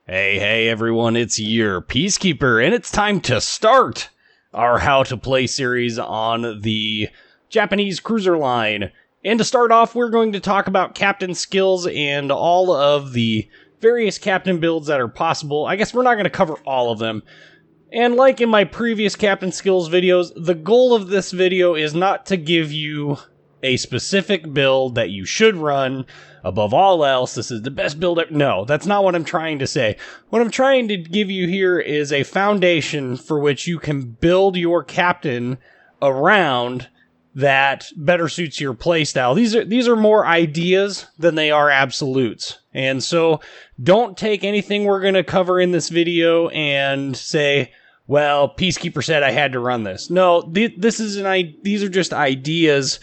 Hey everyone, it's your Peacekeeper, and it's time to start our How to Play series on the Japanese cruiser line. And to start off, we're going to talk about captain skills and all of the various captain builds that are possible. I guess we're not going to cover all of them. And like in my previous captain skills videos, the goal of this video is not to give you a specific build that you should run above all else. This is the best build ever. No, that's not what I'm trying to say. What I'm trying to give you here is a foundation for which you can build your captain around that better suits your playstyle. These are more ideas than they are absolutes. And so don't take anything we're going to cover in this video and say, well, Peacekeeper said I had to run this. No, these are just ideas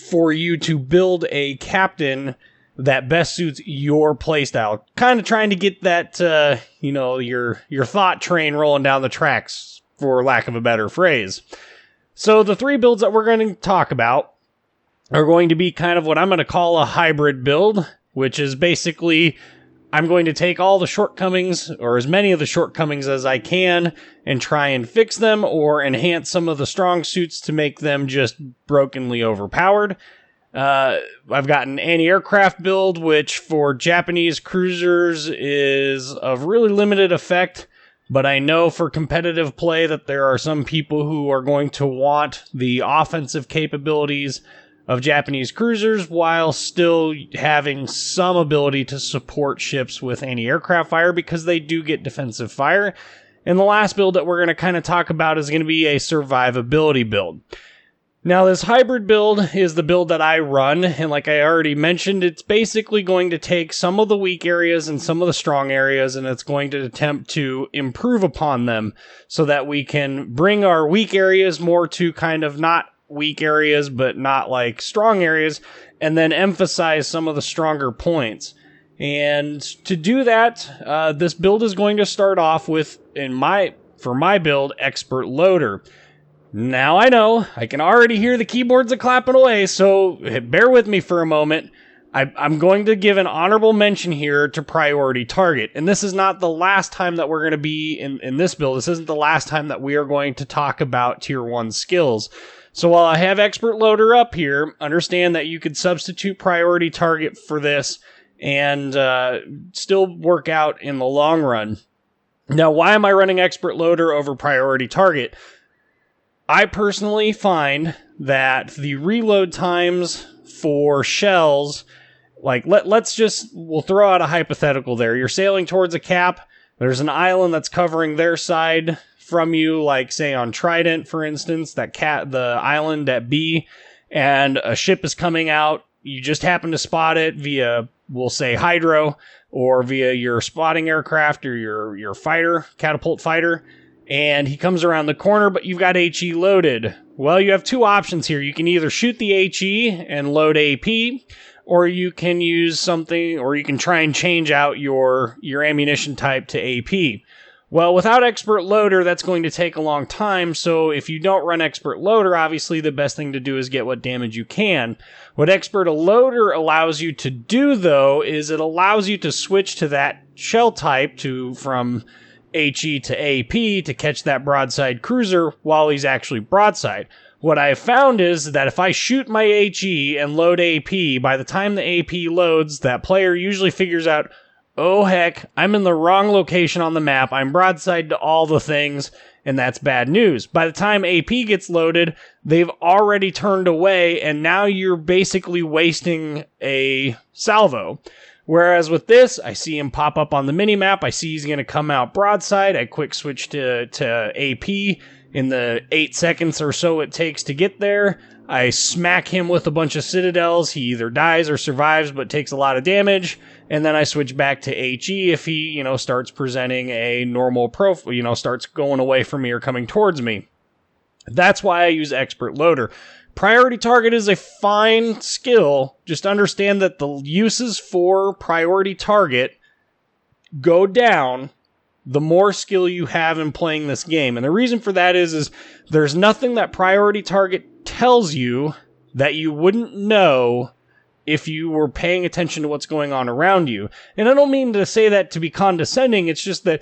for you to build a captain that best suits your playstyle. Kind of trying to get that, your thought train rolling down the tracks, for lack of a better phrase. So the three builds that we're going to talk about are going to be kind of what I'm going to call a hybrid build, which is basically I'm going to take all the shortcomings, or as many of the shortcomings as I can, and try and fix them or enhance some of the strong suits to make them just brokenly overpowered. I've got an anti-aircraft build, which for Japanese cruisers is of really limited effect, but I know for competitive play that there are some people who are going to want the offensive capabilities of Japanese cruisers while still having some ability to support ships with anti-aircraft fire, because they do get defensive fire. And the last build that we're going to kind of talk about is going to be a survivability build. Now, this hybrid build is the build that I run, and like I already mentioned, it's basically going to take some of the weak areas and some of the strong areas, and it's going to attempt to improve upon them so that we can bring our weak areas more to kind of not weak areas, but not like strong areas, and then emphasize some of the stronger points. And to do that, this build is going to start off with, for my build, Expert Loader. Now I know, I can already hear the keyboards are clapping away, so bear with me for a moment. I'm going to give an honorable mention here to Priority Target. And this is not the last time that we're going to be in this build. This isn't the last time that we are going to talk about Tier 1 skills. So while I have Expert Loader up here, understand that you could substitute Priority Target for this and still work out in the long run. Now, why am I running Expert Loader over Priority Target? I personally find that the reload times for shells, like we'll throw out a hypothetical there. You're sailing towards a cap. There's an island that's covering their side from you, like say on Trident, for instance, the island at B, and a ship is coming out. You just happen to spot it via, we'll say, hydro, or via your spotting aircraft or your catapult fighter. And he comes around the corner, but you've got HE loaded. Well, you have two options here. You can either shoot the HE and load AP, or you can use something, or you can try and change out your ammunition type to AP. Well, without Expert Loader, that's going to take a long time, so if you don't run Expert Loader, obviously the best thing to do is get what damage you can. What Expert Loader allows you to do, though, is it allows you to switch to that shell type from HE to AP to catch that broadside cruiser while he's actually broadside. What I have found is that if I shoot my HE and load AP, by the time the AP loads, that player usually figures out, oh heck, I'm in the wrong location on the map, I'm broadside to all the things, and that's bad news. By the time AP gets loaded, they've already turned away, and now you're basically wasting a salvo. Whereas with this, I see him pop up on the minimap, I see he's going to come out broadside, I quick switch to AP in the 8 seconds or so it takes to get there. I smack him with a bunch of citadels, he either dies or survives but takes a lot of damage, and then I switch back to HE if he, starts presenting a normal profile, starts going away from me or coming towards me. That's why I use Expert Loader. Priority Target is a fine skill, just understand that the uses for Priority Target go down the more skill you have in playing this game. And the reason for that is there's nothing that Priority Target tells you that you wouldn't know if you were paying attention to what's going on around you. And I don't mean to say that to be condescending, it's just that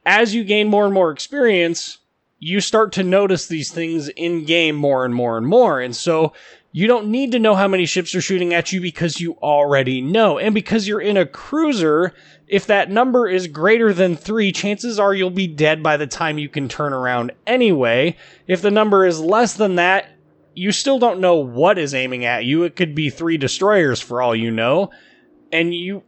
as you gain more and more experience, you start to notice these things in game more and more and more. And so you don't need to know how many ships are shooting at you because you already know. And because you're in a cruiser, if that number is greater than 3, chances are you'll be dead by the time you can turn around anyway. If the number is less than that, you still don't know what is aiming at you. It could be 3 destroyers for all you know. And you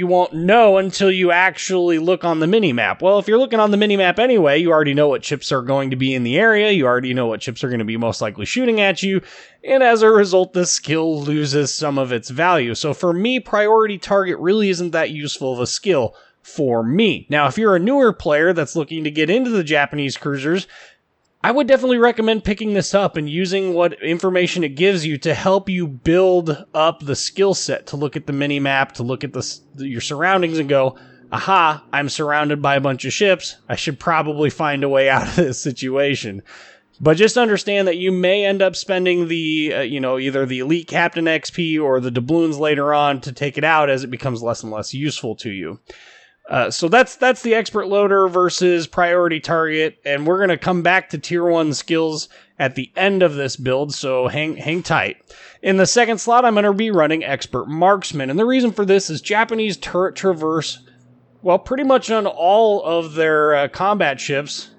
won't know until you actually look on the minimap. Well, if you're looking on the minimap anyway, you already know what ships are going to be in the area, you already know what ships are going to be most likely shooting at you, and as a result, the skill loses some of its value. So for me, priority target really isn't that useful of a skill for me. Now, if you're a newer player that's looking to get into the Japanese cruisers, I would definitely recommend picking this up and using what information it gives you to help you build up the skill set, to look at the mini-map, to look at your surroundings and go, aha, I'm surrounded by a bunch of ships. I should probably find a way out of this situation. But just understand that you may end up spending the, either the Elite Captain XP or the doubloons later on to take it out as it becomes less and less useful to you. So that's the expert loader versus priority target, and we're going to come back to tier 1 skills at the end of this build, so hang tight. In the second slot, I'm going to be running expert marksman, and the reason for this is Japanese turret traverse, well, pretty much on all of their combat ships,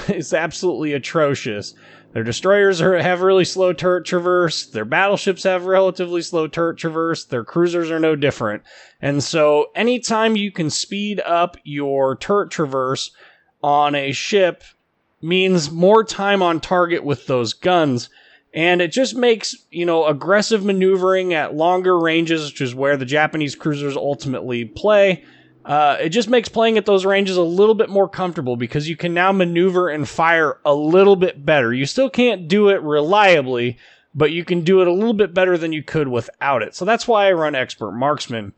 is absolutely atrocious. Their destroyers have really slow turret traverse. Their battleships have relatively slow turret traverse. Their cruisers are no different. And so anytime you can speed up your turret traverse on a ship means more time on target with those guns. And it just makes, aggressive maneuvering at longer ranges, which is where the Japanese cruisers ultimately play. It just makes playing at those ranges a little bit more comfortable because you can now maneuver and fire a little bit better. You still can't do it reliably, but you can do it a little bit better than you could without it. So that's why I run Expert Marksman.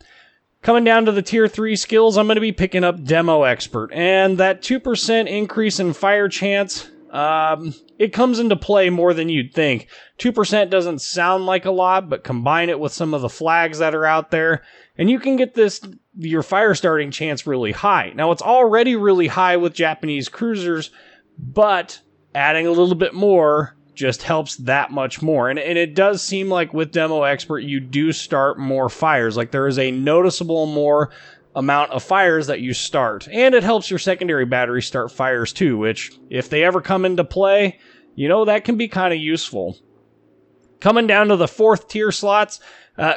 Coming down to the Tier 3 skills, I'm going to be picking up Demo Expert. And that 2% increase in fire chance, it comes into play more than you'd think. 2% doesn't sound like a lot, but combine it with some of the flags that are out there, and you can get your fire starting chance really high. Now, it's already really high with Japanese cruisers, but adding a little bit more just helps that much more. And it does seem like with Demo Expert, you do start more fires. Like there is a noticeable more amount of fires that you start. And it helps your secondary battery start fires too, which if they ever come into play, that can be kind of useful. Coming down to the 4th tier slots,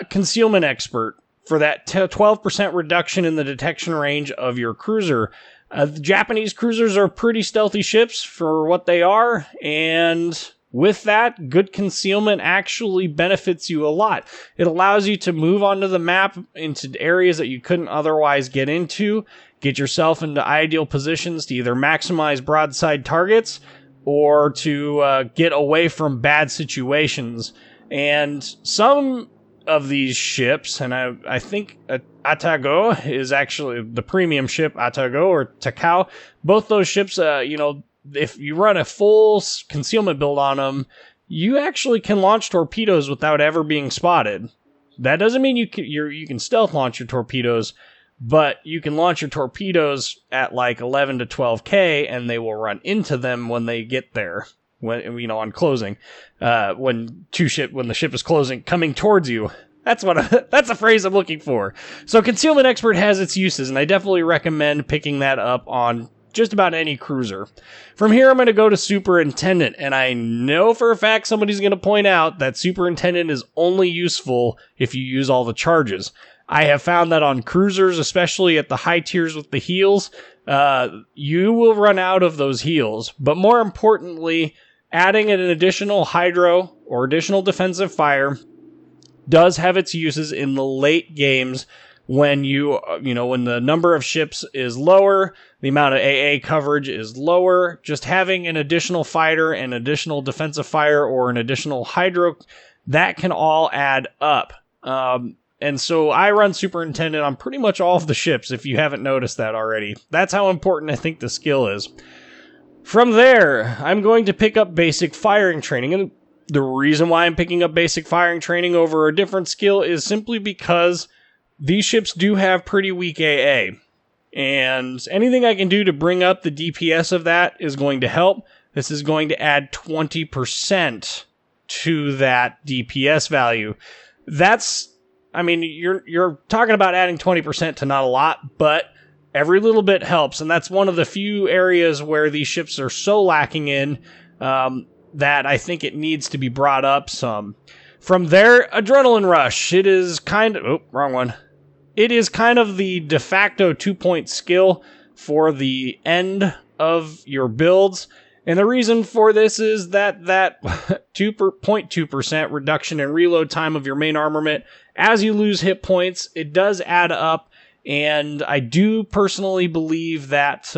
Concealment Expert. For that 12% reduction in the detection range of your cruiser. The Japanese cruisers are pretty stealthy ships for what they are, and with that, good concealment actually benefits you a lot. It allows you to move onto the map into areas that you couldn't otherwise get into, get yourself into ideal positions to either maximize broadside targets or to get away from bad situations. And some of these ships, and I think Atago is actually the premium ship, Atago or Takao. Both those ships, if you run a full concealment build on them, you actually can launch torpedoes without ever being spotted. That doesn't mean you can stealth launch your torpedoes, but you can launch your torpedoes at like 11 to 12K, and they will run into them when they get there. When on closing, when the ship is closing, coming towards you. That's a phrase I'm looking for. So Concealment Expert has its uses, and I definitely recommend picking that up on just about any cruiser. From here, I'm going to go to Superintendent, and I know for a fact somebody's going to point out that Superintendent is only useful if you use all the charges. I have found that on cruisers, especially at the high tiers with the heals, you will run out of those heals. But more importantly, adding an additional hydro or additional defensive fire does have its uses in the late games when when the number of ships is lower, the amount of AA coverage is lower. Just having an additional fighter, an additional defensive fire, or an additional hydro, that can all add up. And so I run Superintendent on pretty much all of the ships, if you haven't noticed that already. That's how important I think the skill is. From there, I'm going to pick up basic firing training. And The reason why I'm picking up basic firing training over a different skill is simply because these ships do have pretty weak AA. And anything I can do to bring up the DPS of that is going to help. This is going to add 20% to that DPS value. You're talking about adding 20% to not a lot, but every little bit helps. And that's one of the few areas where these ships are so lacking in that I think it needs to be brought up some. From there, Adrenaline Rush. It is kind of... Oh, wrong one. It is kind of the de facto 2-point skill for the end of your builds. And the reason for this is that 2.2% reduction in reload time of your main armament, as you lose hit points, it does add up. And I do personally believe that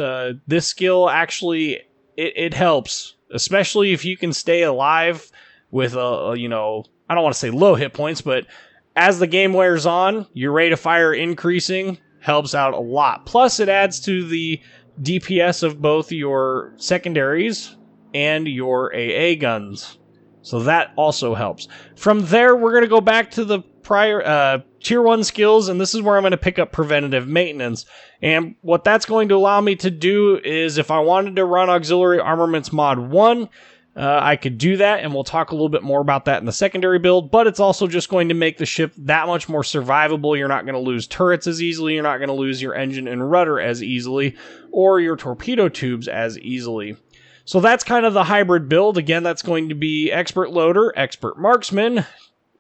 this skill actually, it helps. Especially if you can stay alive with I don't want to say low hit points, but as the game wears on, your rate of fire increasing helps out a lot. Plus, it adds to the DPS of both your secondaries and your AA guns. So that also helps. From there, we're going to go back to the prior Tier 1 skills, and this is where I'm going to pick up Preventative Maintenance. And what that's going to allow me to do is, if I wanted to run Auxiliary Armaments Mod 1, I could do that, and we'll talk a little bit more about that in the secondary build, but it's also just going to make the ship that much more survivable. You're not going to lose turrets as easily, you're not going to lose your engine and rudder as easily, or your torpedo tubes as easily. So that's kind of the hybrid build. Again, that's going to be Expert Loader, Expert Marksman,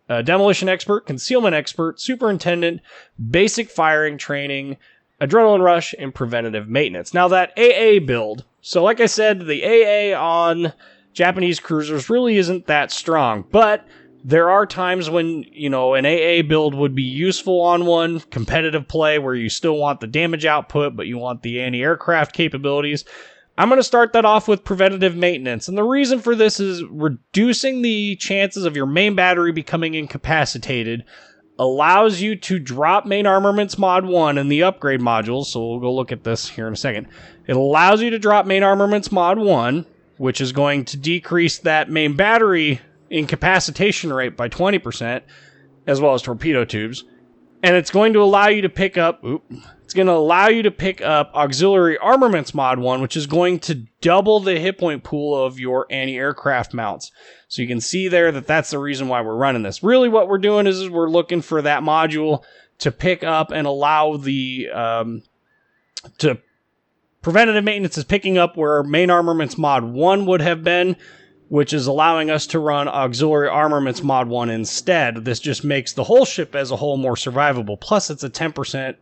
Demolition Expert, Concealment Expert, Superintendent, Basic Firing Training, Adrenaline Rush, and Preventative Maintenance. Now that AA build, so like I said, the AA on Japanese cruisers really isn't that strong, but there are times when, an AA build would be useful on one, competitive play where you still want the damage output, but you want the anti-aircraft capabilities. I'm going to start that off with Preventative Maintenance, and the reason for this is reducing the chances of your main battery becoming incapacitated allows you to drop Main Armaments Mod 1 in the upgrade modules, so we'll go look at this here in a second. It allows you to drop Main Armaments Mod 1, which is going to decrease that main battery incapacitation rate by 20%, as well as torpedo tubes. And it's going to allow you to pick up... Auxiliary Armaments Mod 1, which is going to double the hit point pool of your anti-aircraft mounts. So you can see there that that's the reason why we're running this. Really what we're doing is we're looking for that module to pick up and allow the... Preventative Maintenance is picking up where Main Armaments Mod 1 would have been, which is allowing us to run Auxiliary Armaments Mod 1 instead. This just makes the whole ship as a whole more survivable. Plus, it's a 10%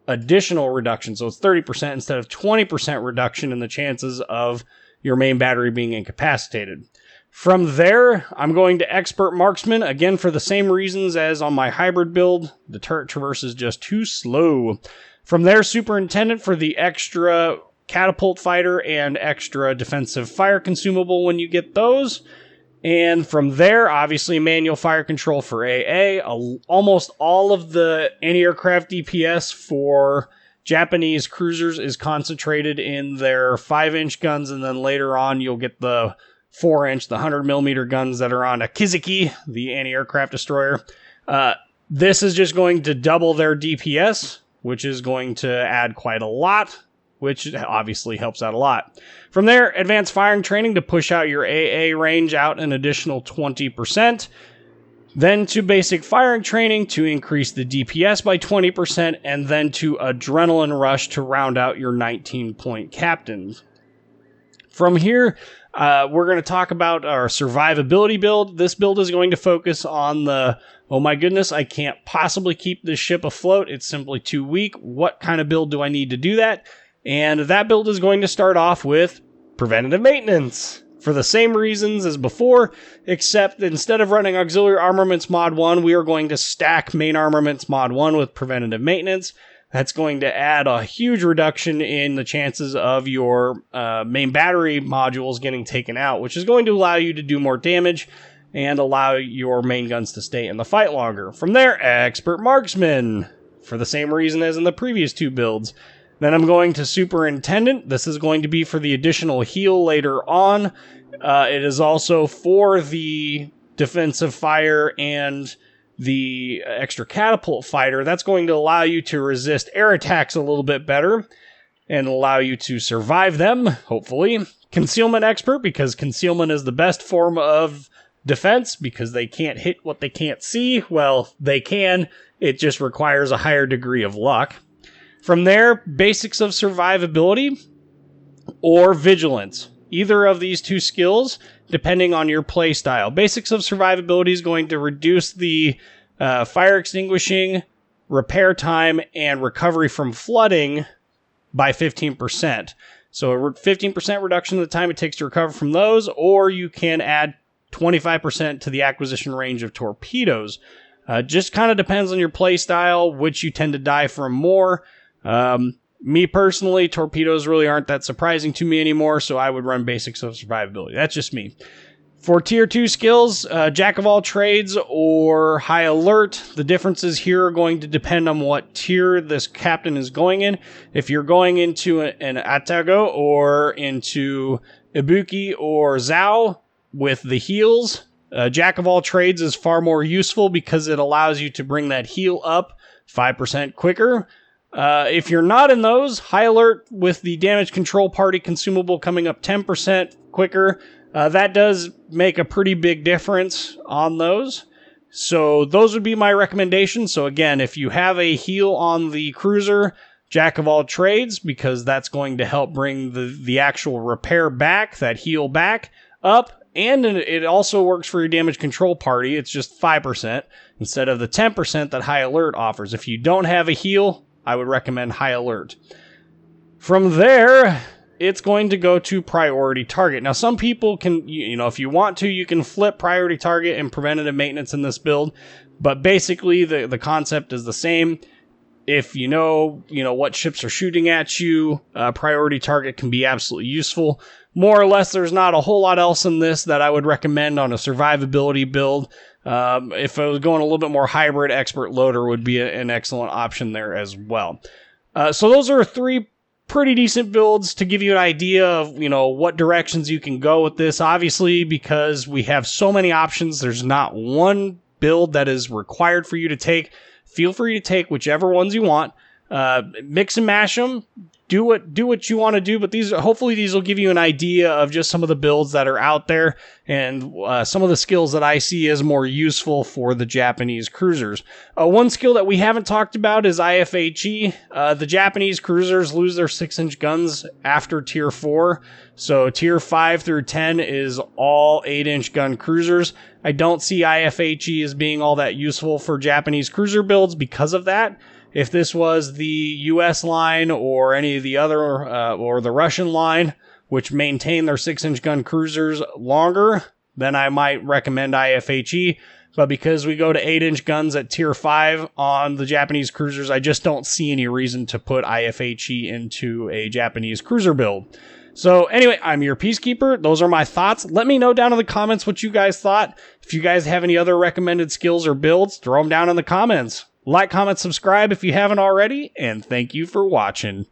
additional reduction, so it's 30% instead of 20% reduction in the chances of your main battery being incapacitated. From there, I'm going to Expert Marksman, again for the same reasons as on my hybrid build. The turret traverse is just too slow. From there, Superintendent for the extra catapult fighter and extra defensive fire consumable when you get those. And from there, obviously, manual fire control for AA. Almost all of the anti-aircraft DPS for Japanese cruisers is concentrated in their 5-inch guns, and then later on, you'll get the 4-inch, the 100mm guns that are on a Kizuki, the anti-aircraft destroyer. This is just going to double their DPS, which is going to add quite a lot, which obviously helps out a lot. From there, advanced firing training to push out your AA range out an additional 20%. Then to basic firing training to increase the DPS by 20%, and then to adrenaline rush to round out your 19-point captains. From here, we're going to talk about our survivability build. This build is going to focus on the, oh my goodness, I can't possibly keep this ship afloat. It's simply too weak. What kind of build do I need to do that? And that build is going to start off with Preventative Maintenance. For the same reasons as before, except that instead of running Auxiliary Armaments Mod 1, we are going to stack Main Armaments Mod 1 with Preventative Maintenance. That's going to add a huge reduction in the chances of your main battery modules getting taken out, which is going to allow you to do more damage and allow your main guns to stay in the fight longer. From there, Expert Marksman, for the same reason as in the previous two builds. Then I'm going to Superintendent. This is going to be for the additional heal later on. It is also for the defensive fire and the extra catapult fighter, that's going to allow you to resist air attacks a little bit better and allow you to survive them, hopefully. Concealment expert, because concealment is the best form of defense, because they can't hit what they can't see. Well, they can. It just requires a higher degree of luck. From there, basics of survivability or vigilance. Either of these two skills, depending on your play style. Basics of survivability is going to reduce the fire extinguishing, repair time, and recovery from flooding by 15%. So a 15% reduction in the time it takes to recover from those, or you can add 25% to the acquisition range of torpedoes. Just kind of depends on your play style, which you tend to die from more. Me personally, torpedoes really aren't that surprising to me anymore, so I would run basics of survivability. That's just me. For tier 2 skills, jack of all trades or high alert, the differences here are going to depend on what tier this captain is going in. If you're going into an Atago or into Ibuki or Zao with the heals, jack of all trades is far more useful because it allows you to bring that heal up 5% quicker. If you're not in those, high alert with the damage control party consumable coming up 10% quicker, that does make a pretty big difference on those. So those would be my recommendations. So again, if you have a heal on the cruiser, jack of all trades, because that's going to help bring the actual repair back, that heal back up. And it also works for your damage control party. It's just 5% instead of the 10% that high alert offers. If you don't have a heal, I would recommend high alert. From there, it's going to go to priority target. Now, some people can, if you want to, you can flip priority target and preventative maintenance in this build. But basically, the concept is the same. If you know what ships are shooting at you, priority target can be absolutely useful. More or less, there's not a whole lot else in this that I would recommend on a survivability build. If I was going a little bit more hybrid, expert loader would be an excellent option there as well. So those are 3 pretty decent builds to give you an idea of, what directions you can go with this. Obviously, because we have so many options, there's not one build that is required for you to take. Feel free to take whichever ones you want. Mix and mash them. Do what you want to do, but hopefully these will give you an idea of just some of the builds that are out there and some of the skills that I see as more useful for the Japanese cruisers. One skill that we haven't talked about is IFHE. The Japanese cruisers lose their 6-inch guns after Tier 4, so Tier 5 through 10 is all 8-inch gun cruisers. I don't see IFHE as being all that useful for Japanese cruiser builds because of that. If this was the US line or any of the other, or the Russian line, which maintain their 6-inch gun cruisers longer, then I might recommend IFHE. But because we go to 8-inch guns at Tier 5 on the Japanese cruisers, I just don't see any reason to put IFHE into a Japanese cruiser build. So anyway, I'm your Peacekeeper. Those are my thoughts. Let me know down in the comments what you guys thought. If you guys have any other recommended skills or builds, throw them down in the comments. Like, comment, subscribe if you haven't already, and thank you for watching.